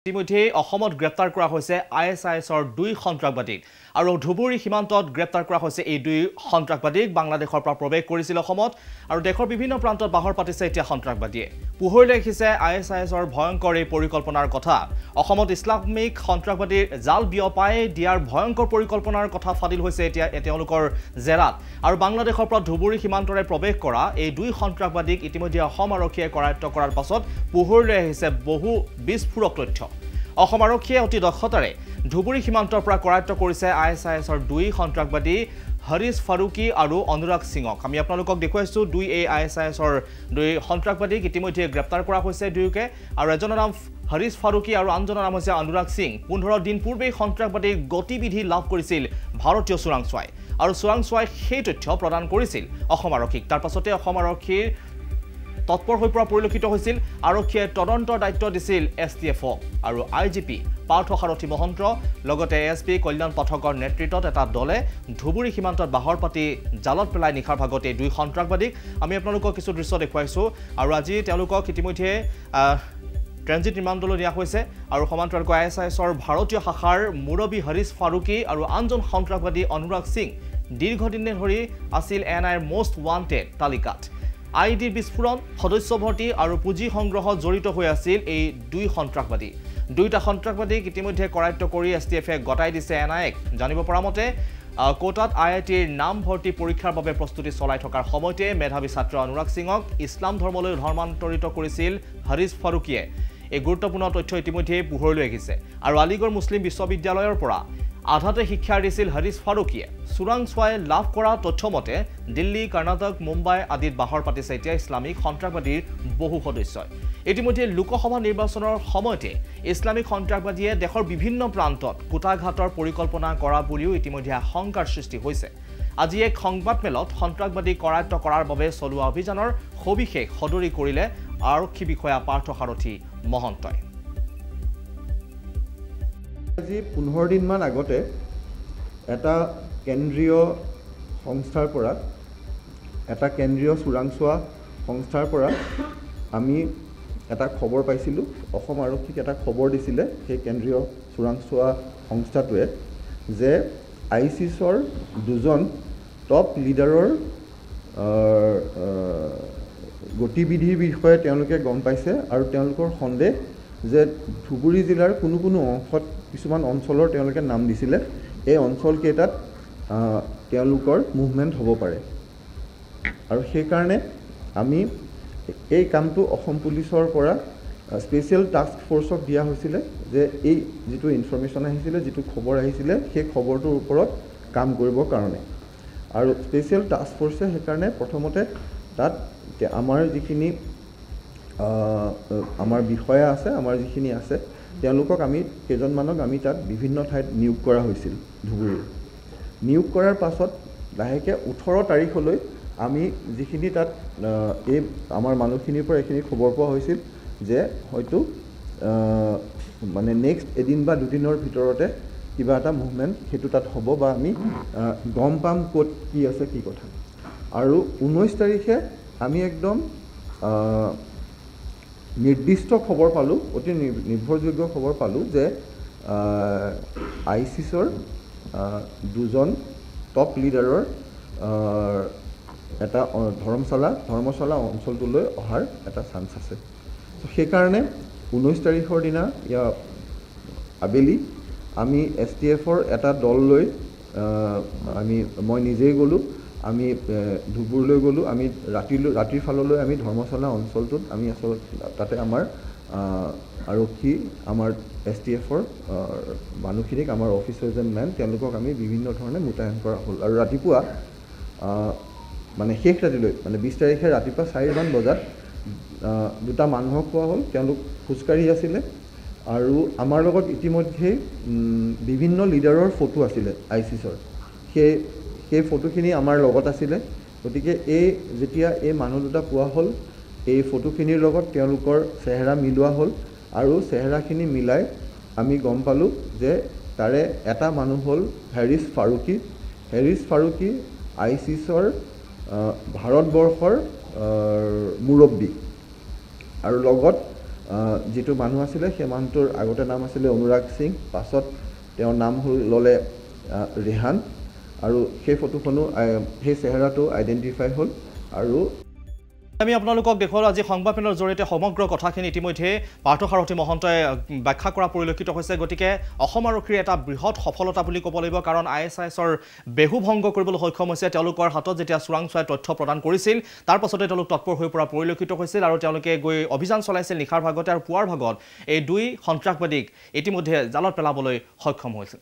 ইতিমধ্যে অসমত গ্ৰেপ্তাৰ কৰা হৈছে ISISৰ 2 সন্ত্ৰাসবাদীক আৰু ধুবুৰী সীমান্তত গ্ৰেপ্তাৰ কৰা হৈছে এই 2 সন্ত্ৰাসবাদীক বাংলাদেশৰ পৰা প্ৰৱেশ কৰিছিল অসমত আৰু দেশৰ বিভিন্ন প্ৰান্তত বাহৰ পাতিছে এতিয়া সন্ত্ৰাসবাদীয়ে পুহৰলৈ আহিছে ISISৰ ভয়ংকৰ এই পৰিকল্পনাৰ কথা অসমত ইছলামিক সন্ত্ৰাসবাদীৰ জাল বিয়পাই দিয়াৰ ভয়ংকৰ পৰিকল্পনাৰ কথা ফাদিল হৈছে এতিয়া তেওঁলোকৰ জেৰাত আৰু বাংলাদেশৰ পৰা ধুবুৰী সীমান্তৰে প্ৰৱেশ কৰা এই 2 সন্ত্ৰাসবাদীক ইতিমধ্যে অসম আৰক্ষীয়ে কৰায়ত্ব কৰাৰ পাছত পুহৰলৈ আহিছে বহু বিস্ফোৰক তথ্য অসম আৰক্ষীয়ে অতি দক্ষতাৰে ধুবুৰী সীমান্তৰ পৰা কৰায়ত্ব কৰিছে ISISৰ 2 সন্ত্ৰাসবাদী হৰিশ ফাৰুকি আৰু অনুৰাগ সিঙক আমি আপোনালোকক দেখুৱাইছো 2 ISISৰ 2 সন্ত্ৰাসবাদীক ইতিমধ্যে গ্ৰেপ্তাৰ কৰা হৈছে দুয়োকে আৰু এজনৰ নাম হৰিশ ফাৰুকি আৰু আনজনৰ নাম হৈছে অনুৰাগ সিং 15 দিন পূৰ্বে সন্ত্ৰাসবাদীৰ গতিবিধি লাভ কৰিছিল ভাৰতীয় চোৰাংচোৱাই আৰু চোৰাংচোৱাই সেই তথ্য প্ৰদান কৰিছিল অসম আৰক্ষীক তাৰ পাছতে অসম আৰক্ষীৰ তৎপৰ হৈ পৰা পৰিলক্ষিত হৈছিল আৰক্ষীয়ে তদন্তৰ দায়িত্ব দিছিল STF আৰু IGP পাৰ্থ সাৰথী মহন্ত লগতে ASP কল্যাণ পাঠকৰ নেতৃত্বত এটা দলে ধুবুৰী সীমান্তত বাহৰ পাতি জালত পেলাই নিখাৰ ভাগতে 2 সন্ত্ৰাসবাদীক আমি আপোনালোকক কিছু দৃশ্য দেখুৱাইছো আৰু আজি তেওঁলোকক ইতিমধ্যে ট্ৰেনজিট ৰিমাণ্ডলৈ নিয়া হৈছে আৰু সমান্তৰালকৈ ISISৰ ভাৰতীয় শাখাৰ মুৰব্বী হৰিশ ফাৰুকি আৰু আনজন সন্ত্ৰাসবাদী অনুৰাগ সিং দীৰ্ঘদিন ধৰি আছিল NIৰ মোষ্ট ৱান্টেড তালিকাত আইডিৰ বিস্ফোৰণ সদস্য ভৰ্তি আৰু পুঁজি সংগ্ৰহত জড়িত হৈ আছিল এই 2 সন্ত্ৰাসবাদী দুইটা সন্ত্ৰাসবাদীক ইতিমধ্যে কৰায়ত্ব কৰি STFে গটাই দিছে NIক জানিব পৰা মতে কোটাত IITৰ নাম ভৰ্তি পৰীক্ষাৰ বাবে প্ৰস্তুতি চলাই থকাৰ সময়তে মেধাৱী ছাত্ৰ অনুৰাগ সিঙক ইছলাম ধৰ্মলৈ ধৰ্মান্তৰিত কৰিছিল হৰিশ ফাৰুকিয়ে এই গুৰুত্বপূৰ্ণ তথ্য ইতিমধ্যে পোহৰলৈ আহিছে আৰু আলিগড় মুছলিম বিশ্ববিদ্যালয়ৰ পৰা আধাতে শিক্ষা দিছিল হৰিশ ফাৰুকিয়ে চোৰাংচোৱাই লাভ কৰা তথ্য মতে দিল্লী কৰ্ণাটক মুম্বাই আদিত বাহৰ পাতিছে এতিয়া ইছলামিক সন্ত্ৰাসবাদীৰ বহু সদস্যই ইতিমধ্যে লোকসভা নিৰ্বাচনৰ সময়তে ইছলামিক সন্ত্ৰাসবাদীয়ে দেশৰ বিভিন্ন প্ৰান্তত কুটাঘাতৰ পৰিকল্পনা কৰা বুলিও ইতিমধ্যে আশংকাৰ সৃষ্টি হৈছে আজি এক সংবাদমেলত সন্ত্ৰাসবাদী কৰায়ত্ব কৰাৰ বাবে চলোৱা অভিযানৰ সবিশেষ সদৰি কৰিলে আৰক্ষী বিষয়া পাৰ্থ সাৰথী মহন্তই আজি 15 দিন মান আগতে এটা কেন্দ্ৰীয় সংস্থাৰ পৰা এটা কেন্দ্ৰীয় চোৰাংচোৱা সংস্থাৰ পৰা আমি এটা খবৰ পাইছিলোঁ অসম আৰক্ষীক এটা খবৰ দিছিলে সেই কেন্দ্ৰীয় চোৰাংচোৱা সংস্থাটোৱে যে ISISৰ 2জন টপ লিডাৰৰ গতিবিধিৰ বিষয়ে তেওঁলোকে গম পাইছে আৰু তেওঁলোকৰ সন্দেহ যে ধুবুৰী জিলাৰ কোনো অংশত কিছুমান অঞ্চলৰ তেওঁলোকে নাম দিছিলে এই অঞ্চলকেইটাত তেওঁলোকৰ মুভমেণ্ট হ'ব পাৰে আৰু সেই কাৰণে আমি এই কামটো অসম পুলিচৰ পৰা স্পেচিয়েল টাস্ক ফ'ৰ্চক দিয়া হৈছিলে যে এই যিটো ইনফৰমেশ্যন আহিছিলে যিটো খবৰ আহিছিলে সেই খবৰটোৰ ওপৰত কাম কৰিবৰ কাৰণে আৰু স্পেচিয়েল টাস্ক ফ'ৰ্চে সেইকাৰণে প্ৰথমতে তাত আমাৰ যিখিনি আমাৰ বিষয়া আছে আমাৰ যিখিনি আছে তেওঁলোকক আমি কেইজনমানক আমি তাত বিভিন্ন ঠাইত নিয়োগ কৰা হৈছিল ধুবুৰীৰ নিয়োগ কৰাৰ পাছত লাহেকৈ 18 তাৰিখলৈ আমি যিখিনি তাত এই আমাৰ মানুহখিনিৰ পৰা এইখিনি খবৰ পোৱা হৈছিল যে হয়তো মানে নেক্সট এদিন বা দুদিনৰ ভিতৰতে কিবা এটা মুভমেণ্ট সেইটো তাত হ'ব বা আমি গম পাম ক'ত কি আছে কি কথা আৰু 19 তাৰিখে আমি একদম নিৰ্দিষ্ট খবৰ পালোঁ অতি নিৰ্ভৰযোগ্য খবৰ পালোঁ যে ISISৰ 2জন টপ লিডাৰৰ এটা ধৰ্মশালা অঞ্চলটোলৈ অহাৰ এটা চান্স আছে সেইকাৰণে 19 তাৰিখৰ দিনা আবেলি আমি STFৰ এটা দল লৈ মই নিজেই গ'লোঁ আমি ধুবুৰীলৈ গ'লোঁ আমি ৰাতিৰ ফাললৈ আমি ধৰ্মশালা অঞ্চলটোত আমি আচলতে তাতে আমাৰ আৰক্ষী আমাৰ STFৰ মানুহখিনিক আমাৰ অফিচাৰ্ছ এণ্ড মেন তেওঁলোকক আমি বিভিন্ন ধৰণে মোতায়েন কৰা হ'ল আৰু ৰাতিপুৱা মানে শেষ ৰাতিলৈ মানে 20 তাৰিখে ৰাতিপুৱা 4মান বজাত দুটা মানুহক পোৱা হ'ল তেওঁলোক খোজকাঢ়ি আছিলে আৰু আমাৰ লগত ইতিমধ্যেই বিভিন্ন লিডাৰৰ ফটো আছিলে ISISৰ সেই ফটোখিনি আমাৰ লগত আছিলে গতিকে যেতিয়া এই মানুহ দুটা পোৱা হ'ল এই ফটোখিনিৰ লগত তেওঁলোকৰ চেহেৰা মিলোৱা হ'ল আৰু চেহেৰাখিনি মিলাই আমি গম পালোঁ যে তাৰে এটা মানুহ হ'ল হৰিশ ফাৰুকি ISISৰ ভাৰতবৰ্ষৰ মুৰব্বী আৰু লগত যিটো মানুহ আছিলে সেই মানুহটোৰ আগতে নাম আছিলে অনুৰাগ সিং, পাছত তেওঁৰ নাম ল'লে ৰেহান, আৰু সেই ফটোখনো সেই চেহেৰাটো আইডেণ্টিফাই হ'ল। আৰু আমি আপোনালোকক দেখুৱালো আজি সংবাদমেলৰ জৰিয়তে সমগ্ৰ কথাখিনি ইতিমধ্যে পাৰ্থসাৰথী মহন্তই ব্যাখ্যা কৰা পৰিলক্ষিত হৈছে। গতিকে অসম আৰক্ষীৰ এটা বৃহৎ সফলতা বুলি ক'ব লাগিব, কাৰণ ISISৰ বেহু ভংগ কৰিবলৈ সক্ষম হৈছে। তেওঁলোকৰ হাতত যেতিয়া চোৰাংচোৱাই তথ্য প্ৰদান কৰিছিল, তাৰ পাছতে তেওঁলোক তৎপৰ হৈ পৰা পৰিলক্ষিত হৈছিল, আৰু তেওঁলোকে গৈ অভিযান চলাইছিল নিশাৰ ভাগতে, আৰু পুৱাৰ ভাগত এই দুই সন্ত্ৰাসবাদীক ইতিমধ্যে জালত পেলাবলৈ সক্ষম হৈছিল।